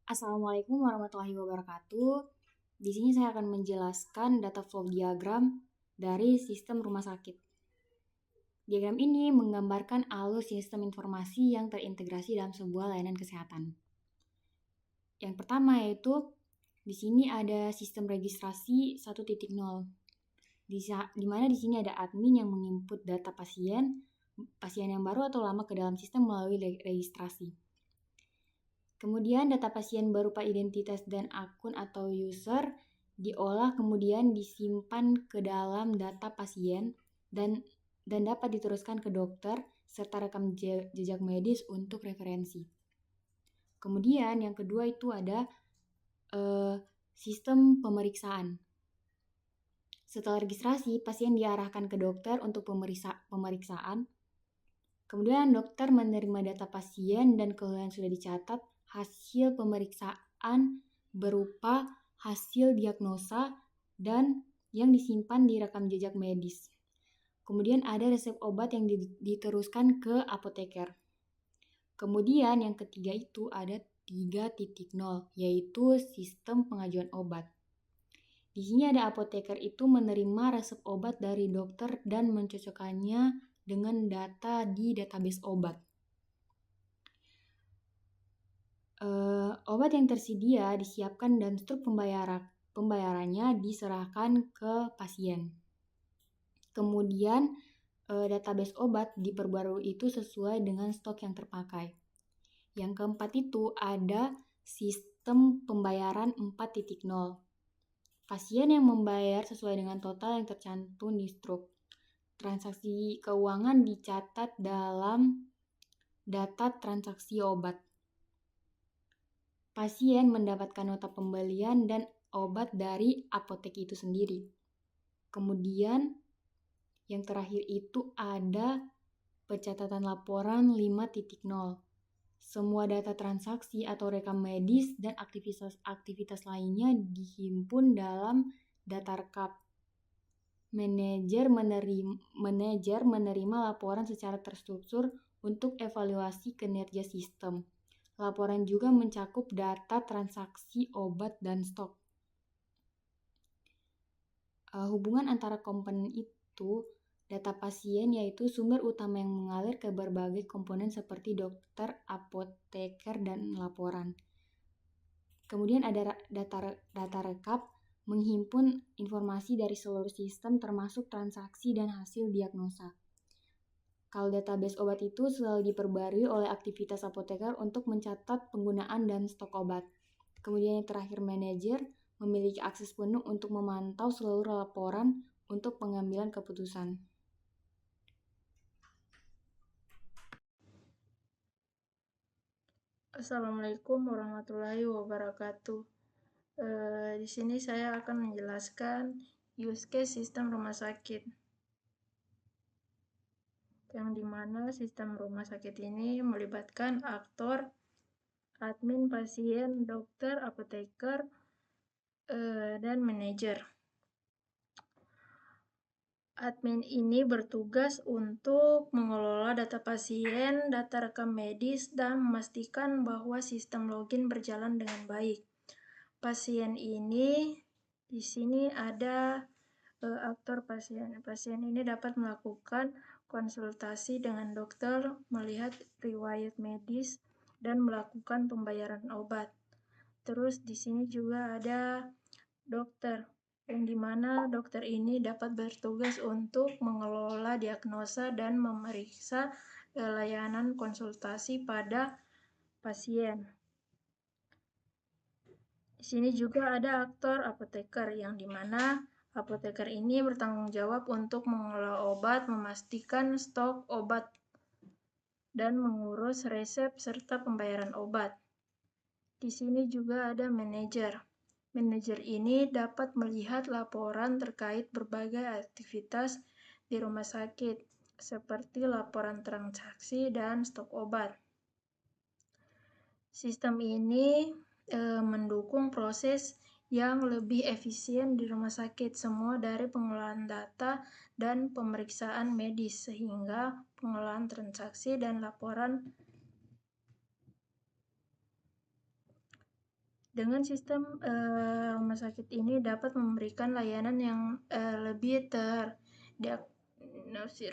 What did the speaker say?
Assalamualaikum warahmatullahi wabarakatuh. Di sini saya akan menjelaskan data flow diagram dari sistem rumah sakit. Diagram ini menggambarkan alur sistem informasi yang terintegrasi dalam sebuah layanan kesehatan. Yang pertama yaitu di sini ada sistem registrasi 1.0. Di mana di sini ada admin yang menginput data pasien yang baru atau lama ke dalam sistem melalui registrasi. Kemudian data pasien berupa identitas dan akun atau user diolah kemudian disimpan ke dalam data pasien dan dapat diteruskan ke dokter serta rekam jejak medis untuk referensi. Kemudian yang kedua itu ada sistem pemeriksaan. Setelah registrasi, pasien diarahkan ke dokter untuk pemeriksaan. Kemudian dokter menerima data pasien dan kalau yang sudah dicatat, hasil pemeriksaan berupa hasil diagnosa dan yang disimpan di rekam jejak medis. Kemudian ada resep obat yang diteruskan ke apoteker. Kemudian yang ketiga itu ada 3.0, yaitu sistem pengajuan obat. Di sini ada apoteker itu menerima resep obat dari dokter dan mencocokkannya dengan data di database obat. Obat yang tersedia disiapkan dan struk pembayarannya diserahkan ke pasien. Kemudian database obat diperbarui itu sesuai dengan stok yang terpakai. Yang keempat itu ada sistem pembayaran 4.0. Pasien yang membayar sesuai dengan total yang tercantum di struk. Transaksi keuangan dicatat dalam data transaksi obat. Pasien mendapatkan nota pembelian dan obat dari apotek itu sendiri. Kemudian yang terakhir itu ada pencatatan laporan 5.0. Semua data transaksi atau rekam medis dan aktivitas lainnya dihimpun dalam data rekap. Manajer menerima laporan secara terstruktur untuk evaluasi kinerja sistem. Laporan juga mencakup data transaksi obat dan stok. Hubungan antara komponen itu, data pasien yaitu sumber utama yang mengalir ke berbagai komponen seperti dokter, apoteker, dan laporan. Kemudian ada data rekap menghimpun informasi dari seluruh sistem termasuk transaksi dan hasil diagnosa. Kalau database obat itu selalu diperbarui oleh aktivitas apoteker untuk mencatat penggunaan dan stok obat. Kemudian yang terakhir, manajer memiliki akses penuh untuk memantau seluruh laporan untuk pengambilan keputusan. Assalamualaikum warahmatullahi wabarakatuh. Di sini saya akan menjelaskan use case sistem rumah sakit. Yang dimana sistem rumah sakit ini melibatkan aktor, admin, pasien, dokter, apoteker, dan manajer. Admin ini bertugas untuk mengelola data pasien, data rekam medis, dan memastikan bahwa sistem login berjalan dengan baik. Pasien ini di sini ada aktor pasien. Pasien ini dapat melakukan konsultasi dengan dokter, melihat riwayat medis, dan melakukan pembayaran obat. Terus di sini juga ada dokter, yang dimana dokter ini dapat bertugas untuk mengelola diagnosa dan memeriksa layanan konsultasi pada pasien. Di sini juga ada aktor apoteker, yang dimana apoteker ini bertanggung jawab untuk mengelola obat, memastikan stok obat, dan mengurus resep serta pembayaran obat. Di sini juga ada manajer. Manajer ini dapat melihat laporan terkait berbagai aktivitas di rumah sakit, seperti laporan transaksi dan stok obat. Sistem ini mendukung proses yang lebih efisien di rumah sakit, semua dari pengolahan data dan pemeriksaan medis, sehingga pengolahan transaksi dan laporan Dengan sistem rumah sakit ini dapat memberikan layanan yang lebih terdiagnosir.